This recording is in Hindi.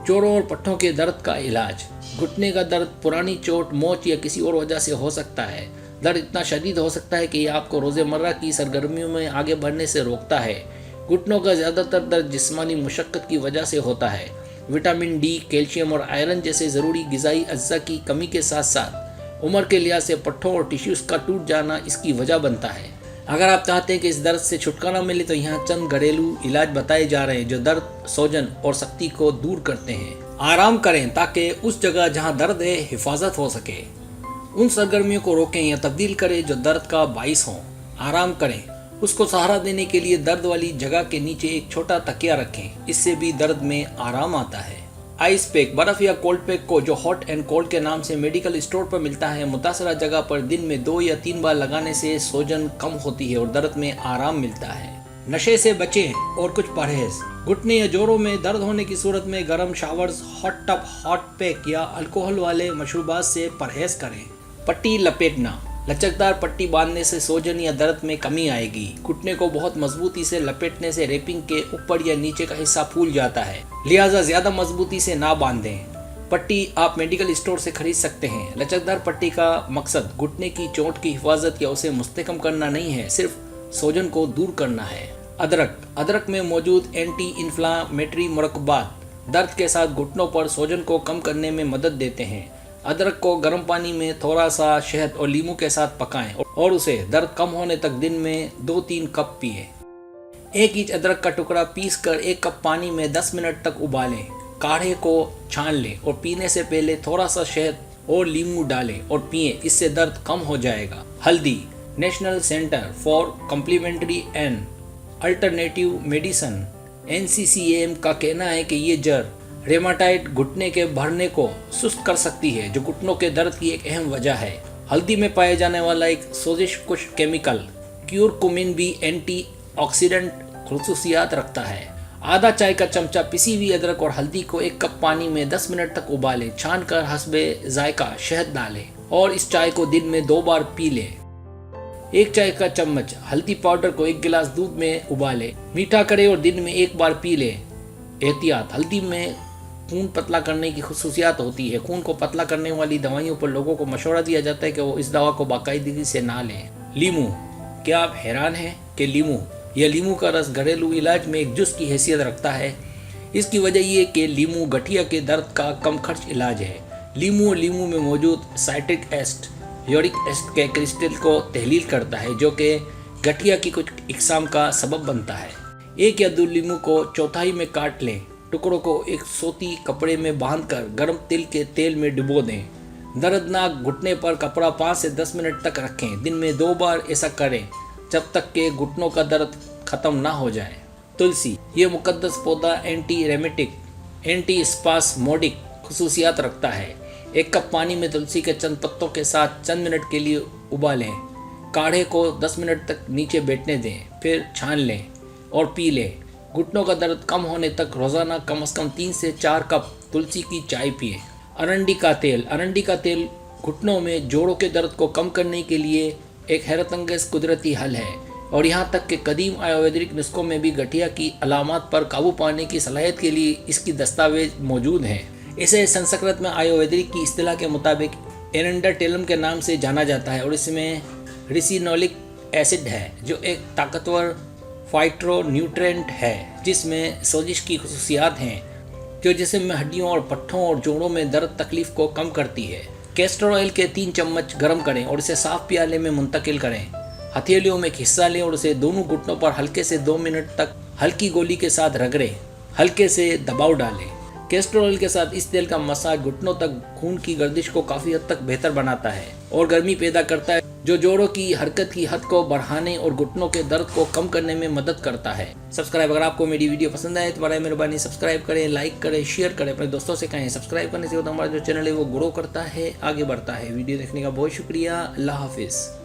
जोड़ों और पट्टों के दर्द का इलाज। घुटने का दर्द पुरानी चोट, मोच या किसी और वजह से हो सकता है। दर्द इतना शदीद हो सकता है कि यह आपको रोज़मर्रा की सरगर्मियों में आगे बढ़ने से रोकता है। घुटनों का ज़्यादातर दर्द जिस्मानी मुशक्क़त की वजह से होता है। विटामिन डी, कैल्शियम और आयरन जैसे ज़रूरी ग़िज़ाई अज्जा की कमी के साथ साथ उम्र के लिहाज से पट्टों और टिश्यूज़ का टूट जाना इसकी वजह बनता है। अगर आप चाहते हैं कि इस दर्द से छुटकारा मिले तो यहाँ चंद घरेलू इलाज बताए जा रहे हैं जो दर्द, सोजन और सख्ती को दूर करते हैं। आराम करें ताकि उस जगह जहाँ दर्द है हिफाजत हो सके। उन सरगर्मियों को रोकें या तब्दील करें जो दर्द का बाइस हों। आराम करें, उसको सहारा देने के लिए दर्द वाली जगह के नीचे एक छोटा तकिया रखें, इससे भी दर्द में आराम आता है। आइस पैक, बर्फ या कोल्ड पैक को जो हॉट एंड कोल्ड के नाम से मेडिकल स्टोर पर मिलता है, मुतासरा जगह पर दिन में 2 या 3 बार लगाने से सोजन कम होती है और दर्द में आराम मिलता है। नशे से बचें और कुछ परहेज। घुटने या जोड़ों में दर्द होने की सूरत में गर्म showers, hot tub, hot pack या अल्कोहल वाले मशरूबात से परहेज करें। पट्टी लपेटना, लचकदार पट्टी बांधने से सोजन या दर्द में कमी आएगी। घुटने को बहुत मजबूती से लपेटने से रैपिंग के ऊपर या नीचे का हिस्सा फूल जाता है, लिहाजा ज्यादा मजबूती से ना बांधें। पट्टी आप मेडिकल स्टोर से खरीद सकते हैं। लचकदार पट्टी का मकसद घुटने की चोट की हिफाजत या उसे मुस्तकम करना नहीं है, सिर्फ सोजन को दूर करना है। अदरक में मौजूद एंटी इन्फ्लामेटरी मुरक्कबात दर्द के साथ घुटनों पर सोजन को कम करने में मदद देते हैं। अदरक को गर्म पानी में थोड़ा सा शहद और नींबू के साथ पकाएं और उसे दर्द कम होने तक दिन में 2-3 कप पिए। 1 इंच अदरक का टुकड़ा पीस कर 1 कप पानी में 10 मिनट तक उबालें। काढ़े को छान लें और पीने से पहले थोड़ा सा शहद और नींबू डालें और पिए, इससे दर्द कम हो जाएगा। हल्दी, national centre for complementary and alternative medicine NCCAM का कहना है कि ये जड़ रेमाटाइड घुटने के भरने को सुस्त कर सकती है, जो घुटनों के दर्द की एक अहम वजह है। हल्दी में पाए जाने वाला एक सोजिश कुश केमिकल क्यूरकुमिन भी एंटीऑक्सीडेंट खुसूसियात रखता है। आधा चाय का चमचा पिसी हुई अदरक और हल्दी को 1 कप पानी में 10 मिनट तक उबालें। छानकर हस्बे जायका शहद डालें और इस चाय को दिन में 2 बार पी लें। 1 चाय का चम्मच हल्दी पाउडर को 1 गिलास दूध में उबालें, मीठा करें और दिन में 1 बार पी लें। एहतियात, हल्दी में खून पतला करने की खुसूसियात होती है। खून को पतला करने वाली दवाइयों पर लोगों को मशवरा दिया जाता है कि वो इस दवा को बाकायदगी से ना लें। लीमू, क्या आप हैरान हैं कि लीमू का रस घरेलू इलाज में एक जुस की हैसियत रखता है। इसकी वजह ये कि लीमू गठिया के दर्द का कम खर्च इलाज है। लीमू में मौजूद साइट्रिक एसिड यूरिक एसिड के क्रिस्टल को तहलील करता है, जो कि गठिया की कुछ इकसाम का सबब बनता है। 1 या 2 लीमू को चौथाई में काट लें। टुकड़ों को एक सूती कपड़े में बांधकर गर्म तिल के तेल में डुबो दें। दर्दनाक घुटने पर कपड़ा 5 से 10 मिनट तक रखें। दिन में 2 बार ऐसा करें जब तक कि घुटनों का दर्द खत्म ना हो जाए। तुलसी, ये मुकद्दस पौधा एंटी रेमेटिक, एंटी स्पास्मोडिक खुसूसियात रखता है। 1 कप पानी में तुलसी के चंद पत्तों के साथ चंद मिनट के लिए उबालें। काढ़े को 10 मिनट तक नीचे बैठने दें, फिर छान लें और पी लें। घुटनों का दर्द कम होने तक रोज़ाना कम से कम 3 से 4 कप तुलसी की चाय पिए। अरंडी का तेल घुटनों में जोड़ों के दर्द को कम करने के लिए एक हैरतअंगेज़ कुदरती हल है और यहाँ तक कि कदीम आयुर्वेदिक नुस्खों में भी गठिया की अलामात पर काबू पाने की सलाहियत के लिए इसकी दस्तावेज मौजूद हैं। इसे संस्कृत में आयुर्वेदिक की इस्तिलाह के मुताबिक एरेंडाटेलम के नाम से जाना जाता है और इसमें रिसिनोलिक एसिड है, जो एक ताकतवर फाइटोन्यूट्रिएंट है जिसमें सोजिश की खुसूसियात हैं, जो जिस्म में हड्डियों और पट्टों और जोड़ों में दर्द तकलीफ को कम करती है। कैस्टर ऑयल के 3 चम्मच गर्म करें और इसे साफ प्याले में मुंतकिल करें। हथेलियों में एक हिस्सा लें और उसे दोनों घुटनों पर हल्के से 2 मिनट तक हल्की गोली के साथ रगड़ें। हल्के से दबाव डालें। कैस्टर ऑयल के साथ इस तेल का मसाज घुटनों तक खून की गर्दिश को काफ़ी हद तक बेहतर बनाता है और गर्मी पैदा करता है, जो जोड़ों की हरकत की हद को बढ़ाने और घुटनों के दर्द को कम करने में मदद करता है। अगर आपको मेरी वीडियो पसंद आए तो बराए मेहरबानी सब्सक्राइब करें, लाइक करें, शेयर करें, अपने दोस्तों से कहें। सब्सक्राइब करने से हमारा जो चैनल है वो ग्रो करता है, आगे बढ़ता है। वीडियो देखने का बहुत शुक्रिया। अल्लाह हाफिज़।